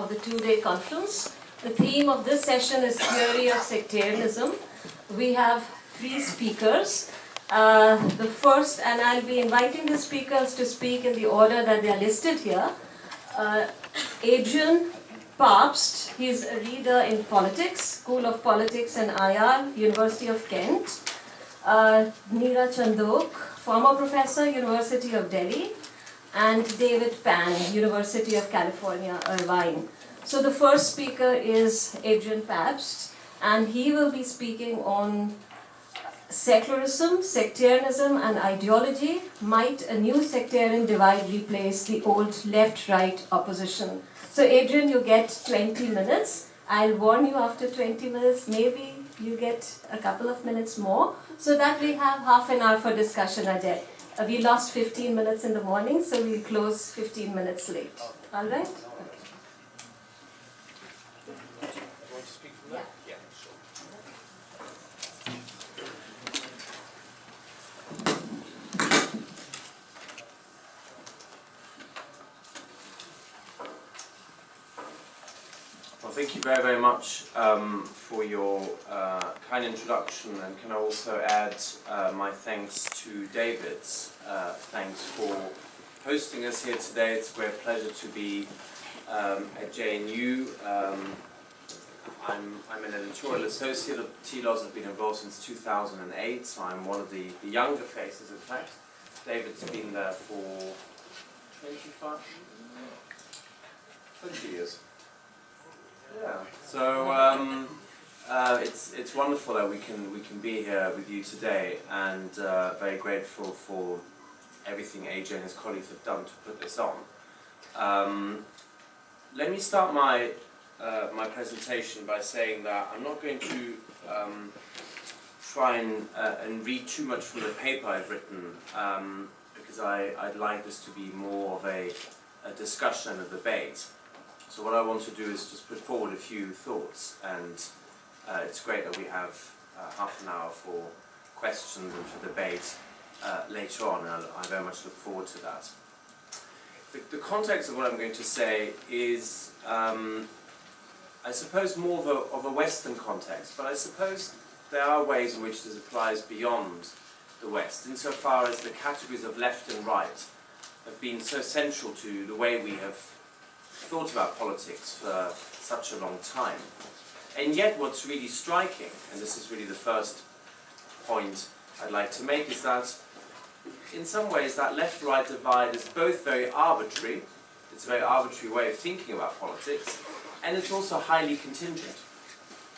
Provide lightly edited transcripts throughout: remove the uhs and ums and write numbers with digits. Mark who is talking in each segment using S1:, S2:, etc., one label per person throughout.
S1: of the two-day conference. The theme of this session is Theory of Sectarianism. We have three speakers. The first, and I'll be inviting the speakers to speak in the order that they are listed here. Adrian Pabst, he's a reader in politics, School of Politics and IR, University of Kent. Neera Chandok, former professor, University of Delhi. And David Pan, University of California, Irvine. So the first speaker is Adrian Pabst, and he will be speaking on secularism, sectarianism and ideology. Might a new sectarian divide replace the old left-right opposition? So Adrian, you get 20 minutes. I'll warn you after 20 minutes, maybe you get a couple of minutes more, so that we have half an hour for discussion a day. We lost 15 minutes in the morning, so we'll close 15 minutes late. All right? Okay.
S2: Want to speak from there? Yeah, sure. Well, thank you very, very much for your kind introduction, and can I also add my thanks to David. Thanks for hosting us here today. It's a great pleasure to be at JNU. I'm an editorial associate of TLOS. I've been involved since 2008, so I'm one of the younger faces, in fact. David's been there for 20 years. Yeah, so it's wonderful that we can be here with you today, and very grateful for everything AJ and his colleagues have done to put this on. Let me start my my presentation by saying that I'm not going to try and read too much from the paper I've written, because I'd like this to be more of a discussion and a debate. So what I want to do is just put forward a few thoughts, and it's great that we have half an hour for questions and for debate later on, and I very much look forward to that. The context of what I'm going to say is, I suppose, more of a Western context, but I suppose there are ways in which this applies beyond the West, insofar as the categories of left and right have been so central to the way we have thought about politics for such a long time. And yet what's really striking, and this is really the first point I'd like to make, is that in some ways that left-right divide is both very arbitrary, it's a very arbitrary way of thinking about politics, and it's also highly contingent.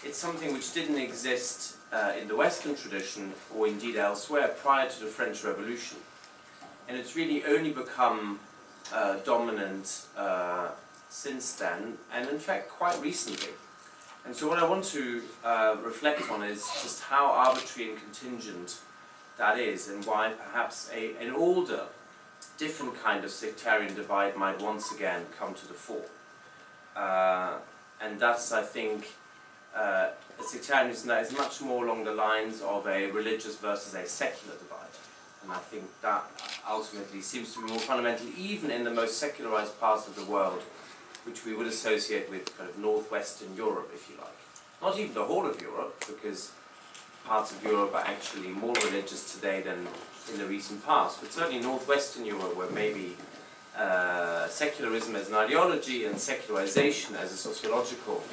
S2: It's something which didn't exist in the Western tradition, or indeed elsewhere, prior to the French Revolution. And it's really only become dominant since then, and in fact quite recently. And so what I want to reflect on is just how arbitrary and contingent that is, and why perhaps an older, different kind of sectarian divide might once again come to the fore. And that's, I think, a sectarianism that is much more along the lines of a religious versus a secular divide. And I think that ultimately seems to be more fundamental even in the most secularized parts of the world, which we would associate with kind of northwestern Europe, if you like. Not even the whole of Europe, because parts of Europe are actually more religious today than in the recent past, but certainly northwestern Europe, where maybe secularism as an ideology and secularization as a sociological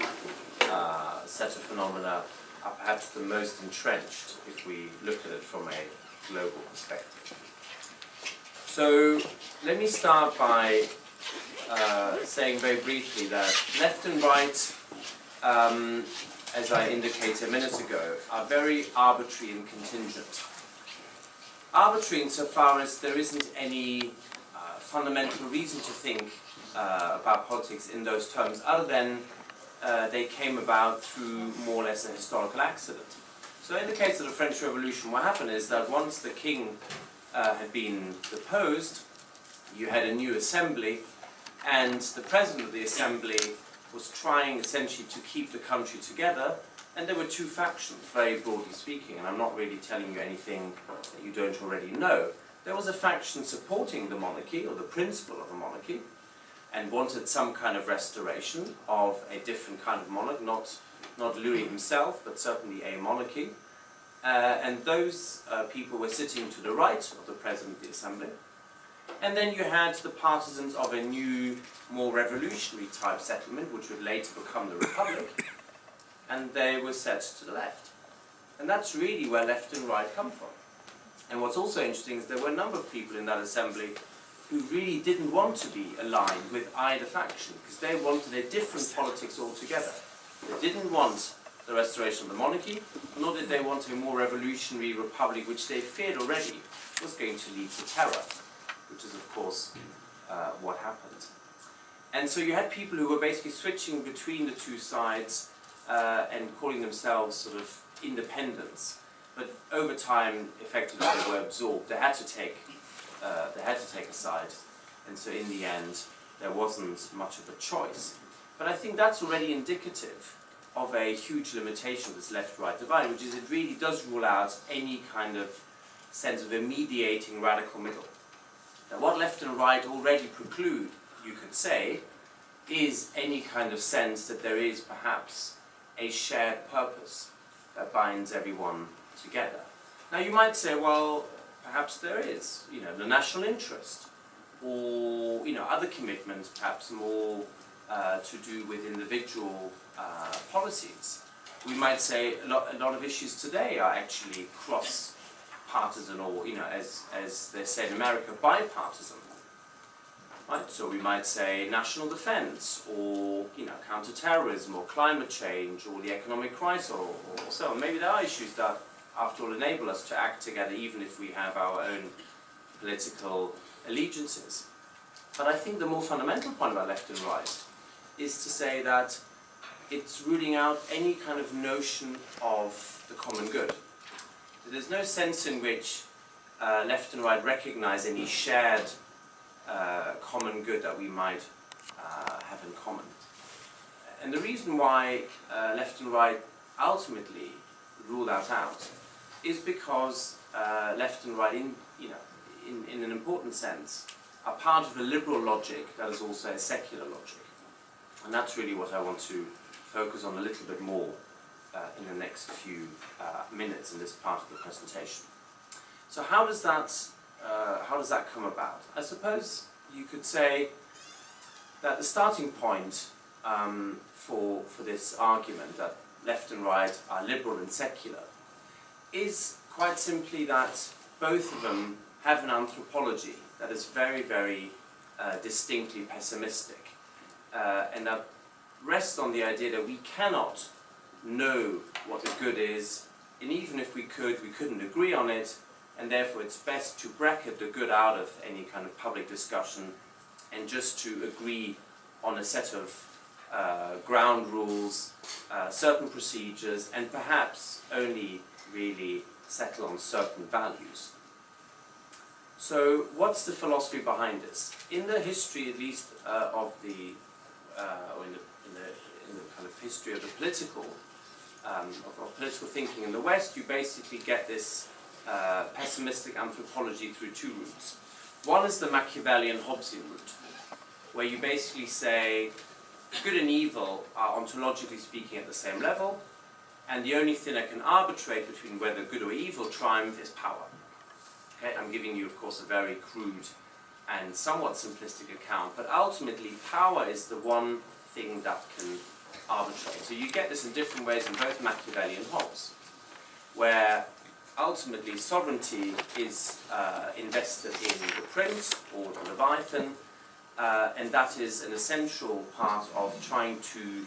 S2: set of phenomena are perhaps the most entrenched if we look at it from a global perspective. So let me start by saying very briefly that left and right, as I indicated a minute ago, are very arbitrary and contingent. Arbitrary insofar as there isn't any fundamental reason to think about politics in those terms, other than they came about through more or less a historical accident. So in the case of the French Revolution, what happened is that once the king had been deposed, you had a new assembly, and the president of the assembly was trying essentially to keep the country together, and there were two factions, very broadly speaking, and I'm not really telling you anything that you don't already know. There was a faction supporting the monarchy, or the principle of the monarchy, and wanted some kind of restoration of a different kind of monarch, not Louis himself, but certainly a monarchy. And those people were sitting to the right of the President of the Assembly. And then you had the partisans of a new, more revolutionary type settlement, which would later become the Republic, and they were set to the left. And that's really where left and right come from. And what's also interesting is there were a number of people in that assembly who really didn't want to be aligned with either faction, because they wanted a different politics altogether. They didn't want the restoration of the monarchy, nor did they want a more revolutionary republic, which they feared already was going to lead to terror, which is of course what happened. And so you had people who were basically switching between the two sides and calling themselves sort of independents, but over time effectively they were absorbed. They had to take a side, and so in the end there wasn't much of a choice. But I think that's already indicative of a huge limitation of this left-right divide, which is it really does rule out any kind of sense of a mediating radical middle. Now what left and right already preclude, you could say, is any kind of sense that there is perhaps a shared purpose that binds everyone together. Now you might say, well, perhaps there is, the national interest, or, other commitments, perhaps more to do with individual policies. We might say a lot of issues today are actually cross-partisan, or, as they say in America, bipartisan. Right? So we might say national defense, or, counter-terrorism, or climate change, or the economic crisis, or so on. Maybe there are issues that, after all, enable us to act together, even if we have our own political allegiances. But I think the more fundamental point about left and right is to say that it's ruling out any kind of notion of the common good. There's no sense in which left and right recognize any shared common good that we might have in common. And the reason why left and right ultimately rule that out is because left and right, in an important sense, are part of a liberal logic that is also a secular logic. And that's really what I want to focus on a little bit more in the next few minutes in this part of the presentation. So how does that come about? I suppose you could say that the starting point for this argument that left and right are liberal and secular is quite simply that both of them have an anthropology that is very, very distinctly pessimistic, and that rests on the idea that we cannot know what the good is, and even if we could, we couldn't agree on it, and therefore it's best to bracket the good out of any kind of public discussion and just to agree on a set of ground rules, certain procedures, and perhaps only really settle on certain values. So what's the philosophy behind this? In the history, at least, of the, or in the kind of history of the political, of political thinking in the West, you basically get this pessimistic anthropology through two routes. One is the Machiavellian Hobbesian route, where you basically say good and evil are ontologically speaking at the same level, and the only thing that can arbitrate between whether good or evil triumph is power. Okay? I'm giving you, of course, a very crude and somewhat simplistic account, but ultimately power is the one thing that can arbitrate. So you get this in different ways in both Machiavelli and Hobbes, where ultimately sovereignty is invested in the prince or the leviathan, and that is an essential part of trying to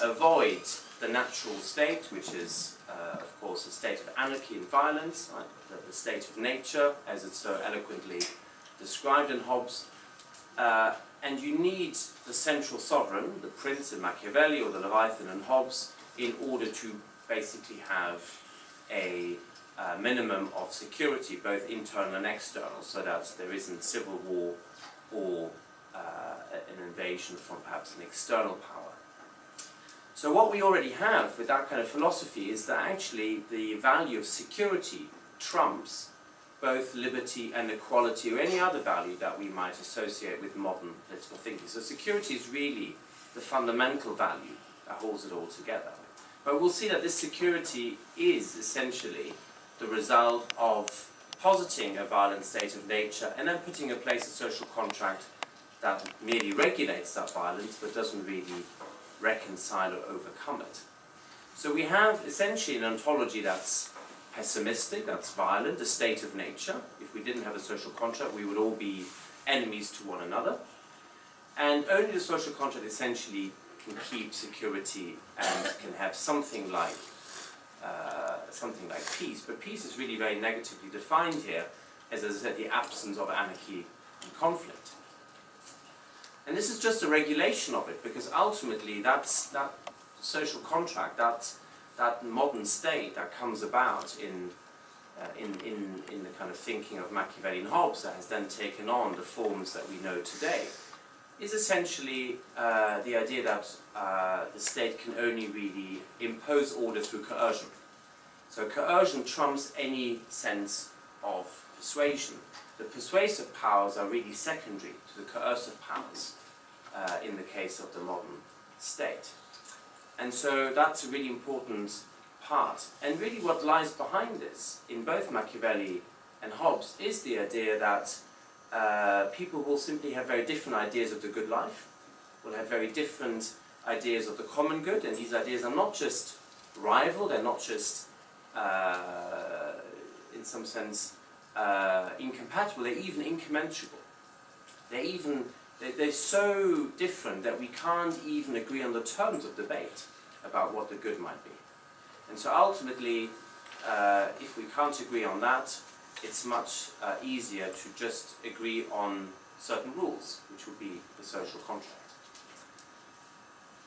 S2: avoid the natural state, which is, of course, a state of anarchy and violence, right? The state of nature, as it's so eloquently described in Hobbes. And you need the central sovereign, the prince in Machiavelli or the leviathan in Hobbes, in order to basically have a minimum of security, both internal and external, so that there isn't civil war or an invasion from perhaps an external power. So what we already have with that kind of philosophy is that actually the value of security trumps both liberty and equality or any other value that we might associate with modern political thinking. So security is really the fundamental value that holds it all together. But we'll see that this security is essentially the result of positing a violent state of nature and then putting in place a social contract that merely regulates that violence but doesn't really reconcile or overcome it. So we have essentially an ontology that's pessimistic, that's violent, a state of nature. If we didn't have a social contract, we would all be enemies to one another. And only the social contract essentially can keep security and can have something like peace. But peace is really very negatively defined here as I said, the absence of anarchy and conflict. And this is just a regulation of it, because ultimately that's that social contract, that modern state that comes about in the kind of thinking of Machiavelli and Hobbes that has then taken on the forms that we know today, is essentially the idea that the state can only really impose order through coercion. So coercion trumps any sense of persuasion. The persuasive powers are really secondary to the coercive powers in the case of the modern state. And so that's a really important part. And really what lies behind this, in both Machiavelli and Hobbes, is the idea that people will simply have very different ideas of the good life, will have very different ideas of the common good, and these ideas are not just rival, they're not just, in some sense, incompatible, they're even incommensurable. They're so different that we can't even agree on the terms of debate about what the good might be. And so ultimately, if we can't agree on that, it's much easier to just agree on certain rules, which would be the social contract.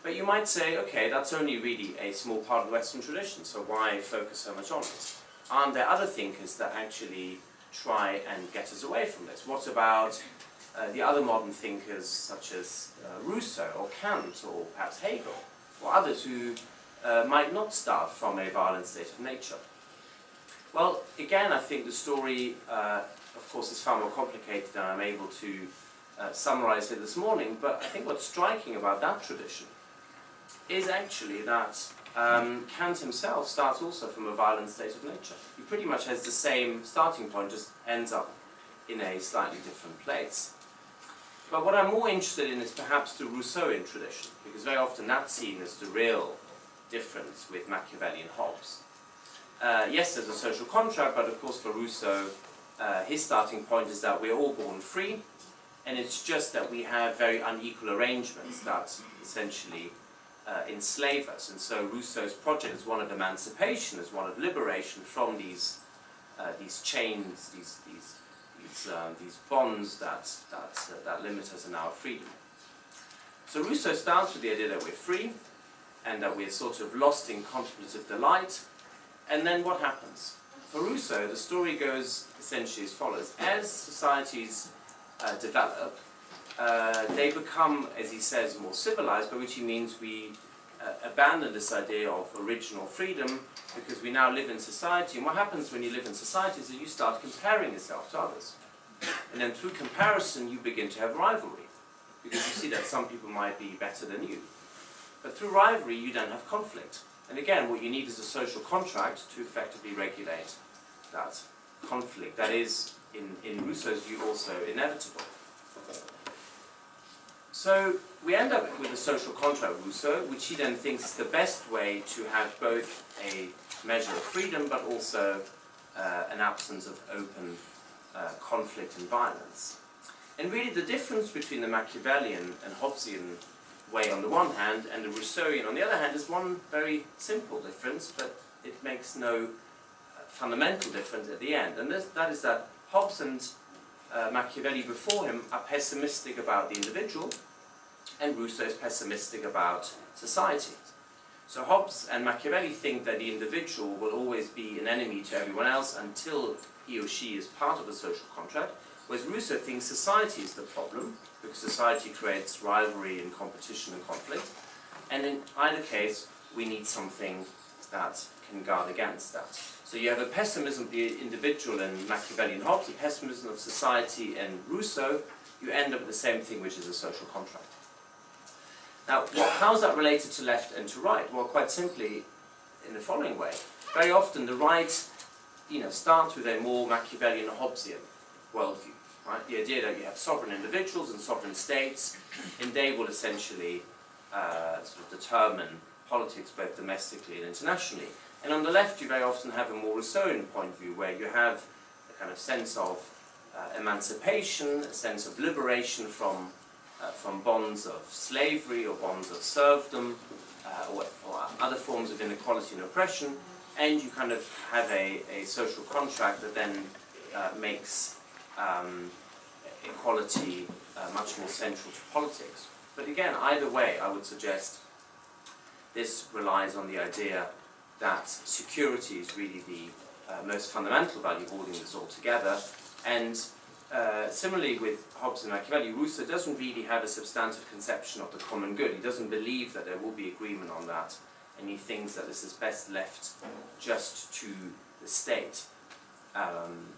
S2: But you might say, okay, that's only really a small part of the Western tradition, so why focus so much on it? Aren't there other thinkers that actually try and get us away from this? What about the other modern thinkers such as Rousseau or Kant or perhaps Hegel or others who might not start from a violent state of nature? Well, again, I think the story, of course, is far more complicated than I'm able to summarize it this morning, but I think what's striking about that tradition is actually that Kant himself starts also from a violent state of nature. He pretty much has the same starting point, just ends up in a slightly different place. But what I'm more interested in is perhaps the Rousseauian tradition, because very often that's seen as the real difference with Machiavelli and Hobbes. Yes, there's a social contract, but of course for Rousseau, his starting point is that we're all born free, and it's just that we have very unequal arrangements that essentially enslave us. And so Rousseau's project is one of emancipation, is one of liberation from these chains, these bonds that limit us in our freedom. So Rousseau starts with the idea that we're free, and that we're sort of lost in contemplative delight. And then what happens? For Rousseau, the story goes essentially as follows. As societies develop, they become, as he says, more civilized, by which he means we abandon this idea of original freedom, because we now live in society. And what happens when you live in society is that you start comparing yourself to others. And then through comparison, you begin to have rivalry, because you see that some people might be better than you. But through rivalry, you don't have conflict. And again, what you need is a social contract to effectively regulate that conflict. That is, in Rousseau's view, also inevitable. So we end up with a social contract, Rousseau, which he then thinks is the best way to have both a measure of freedom, but also an absence of open conflict and violence. And really the difference between the Machiavellian and Hobbesian way on the one hand, and the Rousseauian on the other hand, is one very simple difference, but it makes no fundamental difference at the end. And that is that Hobbes and Machiavelli before him are pessimistic about the individual, and Rousseau is pessimistic about society. So Hobbes and Machiavelli think that the individual will always be an enemy to everyone else until he or she is part of a social contract, whereas Rousseau thinks society is the problem, because society creates rivalry and competition and conflict, and in either case we need something that can guard against that. So you have a pessimism of the individual in Machiavelli and Hobbes, a pessimism of society and Rousseau. You end up with the same thing, which is a social contract. Now, how is that related to left and to right? Well, quite simply, in the following way. Very often, the right, starts with a more Machiavellian Hobbesian worldview. Right? The idea that you have sovereign individuals and sovereign states, and they will essentially sort of determine politics both domestically and internationally. And on the left, you very often have a more Rousseauian point of view, where you have a kind of sense of emancipation, a sense of liberation from bonds of slavery or bonds of serfdom, or other forms of inequality and oppression, and you kind of have a social contract that then makes equality much more central to politics. But again, either way, I would suggest this relies on the idea that security is really the most fundamental value holding this all together. And similarly with Hobbes and Machiavelli, Rousseau doesn't really have a substantive conception of the common good. He doesn't believe that there will be agreement on that, and he thinks that this is best left just to the state,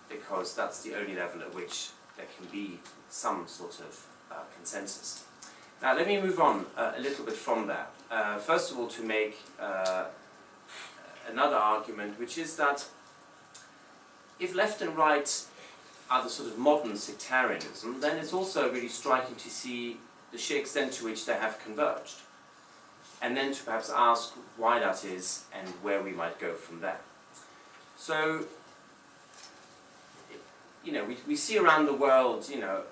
S2: because that's the only level at which there can be some sort of consensus. Now let me move on a little bit from that. First of all, to make another argument, which is that if left and right are the sort of modern sectarianism, then it's also really striking to see the sheer extent to which they have converged. And then to perhaps ask why that is and where we might go from there. So, we see around the world,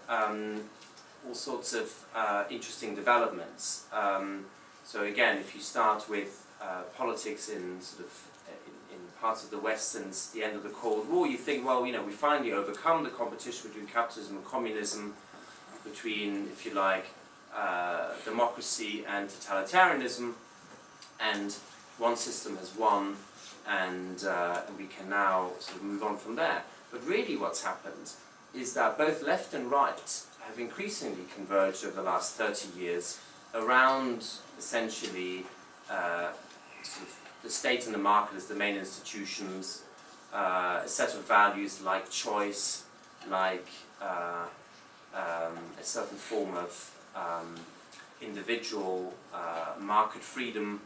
S2: all sorts of interesting developments. So again, if you start with politics in sort of in parts of the West since the end of the Cold War, you think, well, we finally overcome the competition between capitalism and communism, between, if you like, democracy and totalitarianism, and one system has won, and we can now sort of move on from there. But really what's happened is that both left and right have increasingly converged over the last 30 years around essentially sort of the state and the market as the main institutions, a set of values like choice, like a certain form of individual market freedom,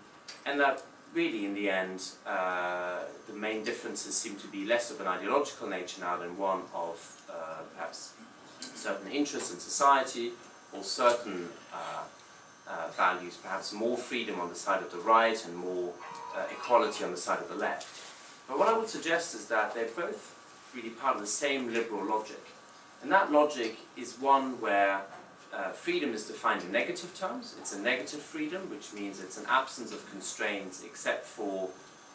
S2: and that really in the end the main differences seem to be less of an ideological nature now than one of perhaps certain interests in society, or certain values, perhaps more freedom on the side of the right and more equality on the side of the left. But what I would suggest is that they're both really part of the same liberal logic. And that logic is one where freedom is defined in negative terms. It's a negative freedom, which means it's an absence of constraints except for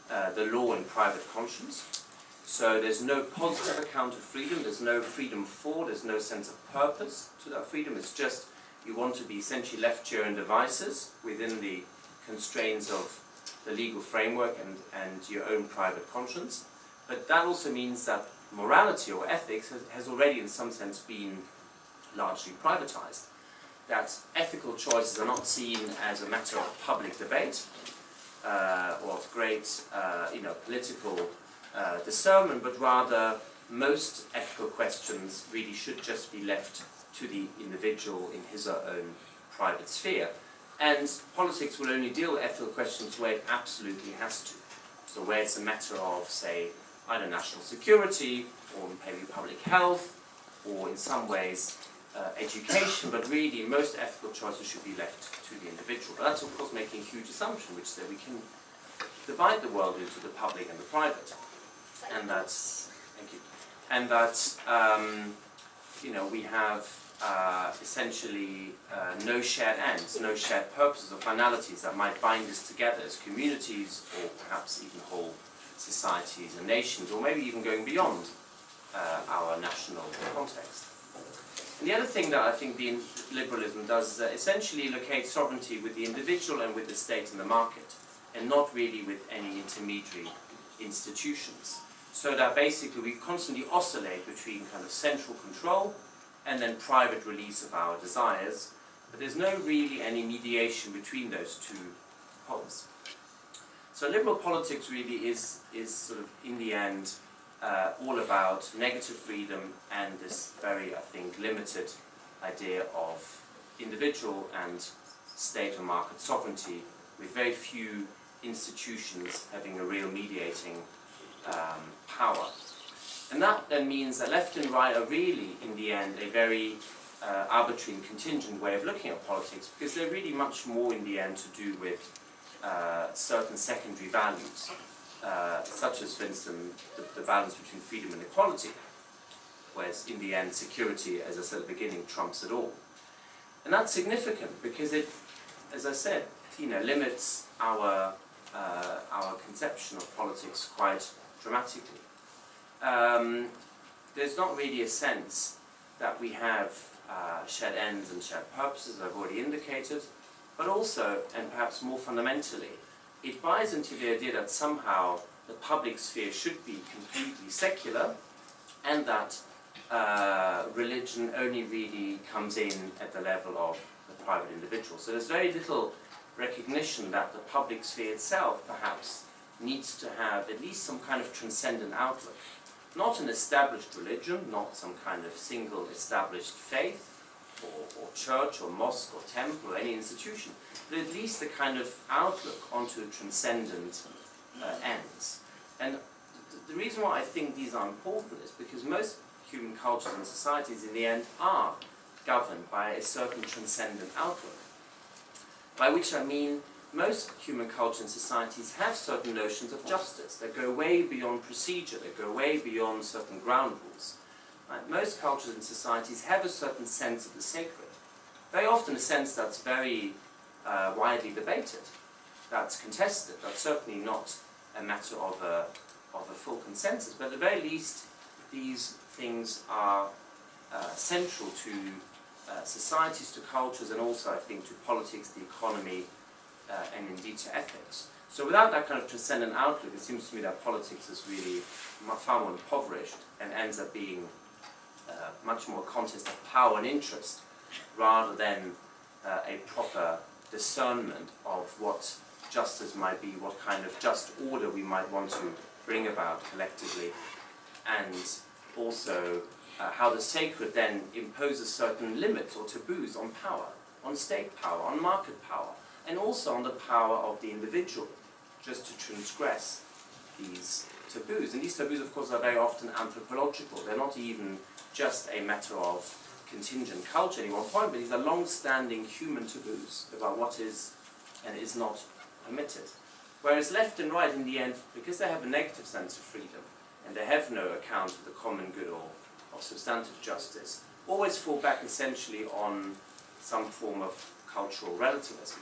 S2: the law and private conscience. So there's no positive account of freedom, there's no freedom for, there's no sense of purpose to that freedom. It's just you want to be essentially left to your own devices within the constraints of the legal framework and your own private conscience. But that also means that morality or ethics has already in some sense been largely privatized. That ethical choices are not seen as a matter of public debate or of great political discernment, but rather most ethical questions really should just be left to the individual in his or her own private sphere. And politics will only deal with ethical questions where it absolutely has to. So where it's a matter of, say, either national security, or maybe public health, or in some ways education, but really most ethical choices should be left to the individual. But that's of course making a huge assumption, which is that we can divide the world into the public and the private. And that's, thank you, and that we have essentially no shared ends, no shared purposes or finalities that might bind us together as communities, or perhaps even whole societies and nations, or maybe even going beyond our national context. And the other thing that I think the liberalism does is that essentially locate sovereignty with the individual and with the state and the market, and not really with any intermediary institutions. So that basically we constantly oscillate between kind of central control and then private release of our desires, but there's no really any mediation between those two poles. So liberal politics really is sort of, in the end, all about negative freedom and this very, I think, limited idea of individual and state or market sovereignty, with very few institutions having a real mediating power. And that then means that left and right are really, in the end, a very arbitrary and contingent way of looking at politics, because they're really much more, in the end, to do with certain secondary values, such as, for instance, the balance between freedom and equality, whereas, in the end, security, as I said at the beginning, trumps it all. And that's significant because it, as I said, limits our conception of politics quite dramatically. There's not really a sense that we have shared ends and shared purposes, I've already indicated, but also, and perhaps more fundamentally, it buys into the idea that somehow the public sphere should be completely secular, and that religion only really comes in at the level of the private individual. So there's very little recognition that the public sphere itself perhaps needs to have at least some kind of transcendent outlook. Not an established religion, not some kind of single established faith, or church, or mosque, or temple, or any institution, but at least a kind of outlook onto transcendent ends. And the reason why I think these are important is because most human cultures and societies in the end are governed by a certain transcendent outlook. By which I mean most human cultures and societies have certain notions of justice that go way beyond procedure, that go way beyond certain ground rules. Right? Most cultures and societies have a certain sense of the sacred. Very often a sense that's very widely debated, that's contested, that's certainly not a matter of a full consensus, but at the very least these things are central to societies, to cultures, and also I think to politics, the economy, and indeed to ethics. So without that kind of transcendent outlook, it seems to me that politics is really far more impoverished and ends up being much more a contest of power and interest, rather than a proper discernment of what justice might be, what kind of just order we might want to bring about collectively, and also how the sacred then imposes certain limits or taboos on power, on state power, on market power, and also on the power of the individual, just to transgress these taboos. And these taboos, of course, are very often anthropological. They're not even just a matter of contingent culture at any one point, but these are long-standing human taboos about what is and is not permitted. Whereas left and right, in the end, because they have a negative sense of freedom, and they have no account of the common good or of substantive justice, always fall back essentially on some form of cultural relativism,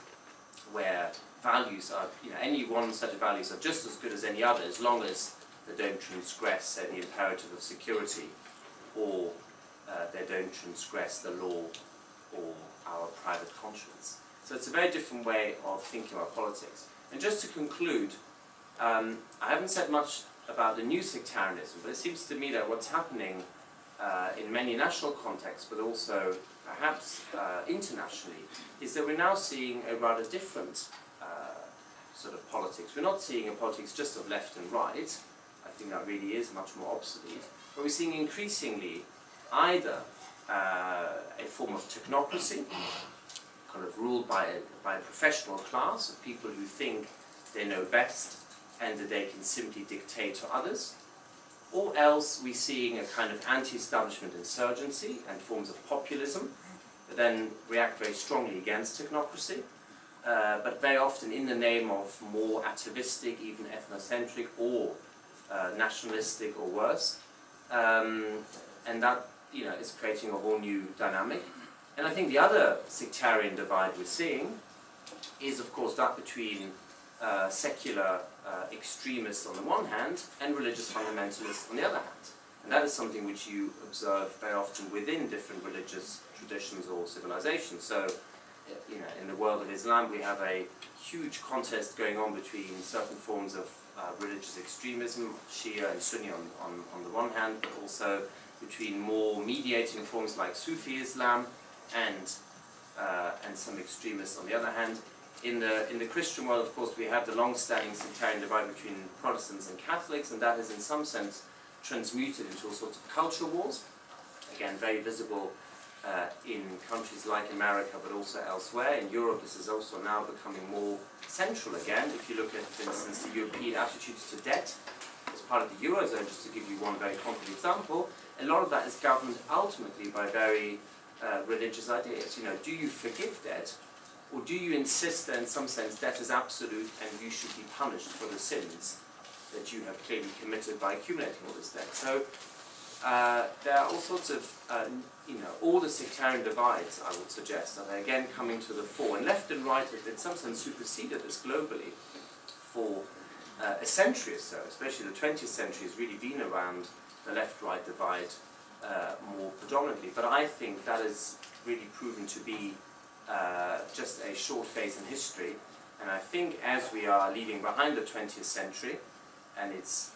S2: where values are, any one set of values are just as good as any other, as long as they don't transgress, say, the imperative of security, or they don't transgress the law or our private conscience. So it's a very different way of thinking about politics. And just to conclude, I haven't said much about the new sectarianism, but it seems to me that what's happening in many national contexts, but also perhaps internationally, is that we're now seeing a rather different sort of politics. We're not seeing a politics just of left and right. I think that really is much more obsolete. But we're seeing increasingly either a form of technocracy, kind of ruled by a professional class of people who think they know best and that they can simply dictate to others, or else we're seeing a kind of anti-establishment insurgency and forms of populism that then react very strongly against technocracy, but very often in the name of more atavistic, even ethnocentric, or nationalistic or worse, and that is creating a whole new dynamic. And I think the other sectarian divide we're seeing is, of course, that between secular extremists on the one hand and religious fundamentalists on the other hand. And that is something which you observe very often within different religious traditions or civilizations. So, in the world of Islam, we have a huge contest going on between certain forms of religious extremism, Shia and Sunni on the one hand, but also between more mediating forms like Sufi Islam and some extremists on the other hand. in the Christian world, of course, we have the long-standing sectarian divide between Protestants and Catholics, and that has in some sense transmuted into all sorts of culture wars. Again, very visible in countries like America, but also elsewhere. In Europe, this is also now becoming more central again. If you look at, for instance, the European attitudes to debt as part of the Eurozone, just to give you one very concrete example, a lot of that is governed ultimately by very religious ideas. You know, do you forgive debt, or do you insist that in some sense debt is absolute and you should be punished for the sins that you have clearly committed by accumulating all this debt? So there are all sorts of, you know, all the sectarian divides, I would suggest, are again coming to the fore. And left and right have in some sense superseded this globally for a century or so. Especially the 20th century has really been around the left-right divide more predominantly. But I think that has really proven to be just a short phase in history. And I think as we are leaving behind the 20th century, and its,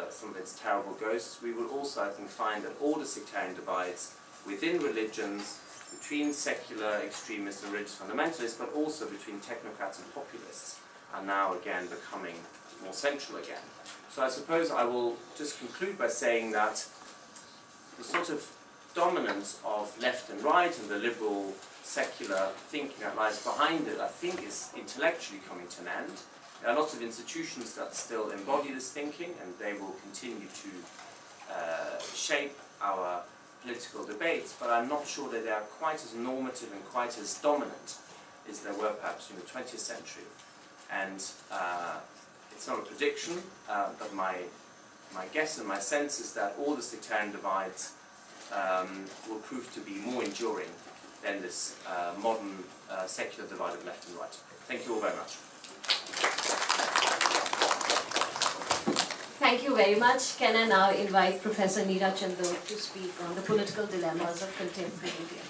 S2: some of its terrible ghosts, we will also, I think, find that all the sectarian divides within religions, between secular extremists and religious fundamentalists, but also between technocrats and populists, are now again becoming more central again. So I suppose I will just conclude by saying that the sort of dominance of left and right and the liberal secular thinking that lies behind it, I think, is intellectually coming to an end. There are lots of institutions that still embody this thinking, and they will continue to shape our political debates, but I'm not sure that they are quite as normative and quite as dominant as they were perhaps in the 20th century. And it's not a prediction, but my guess and my sense is that all the sectarian divides will prove to be more enduring than this modern secular divide of left and right. Thank you all very much.
S1: Thank you very much. Can I now invite Professor Neera Chandok to speak on the political dilemmas of contemporary India?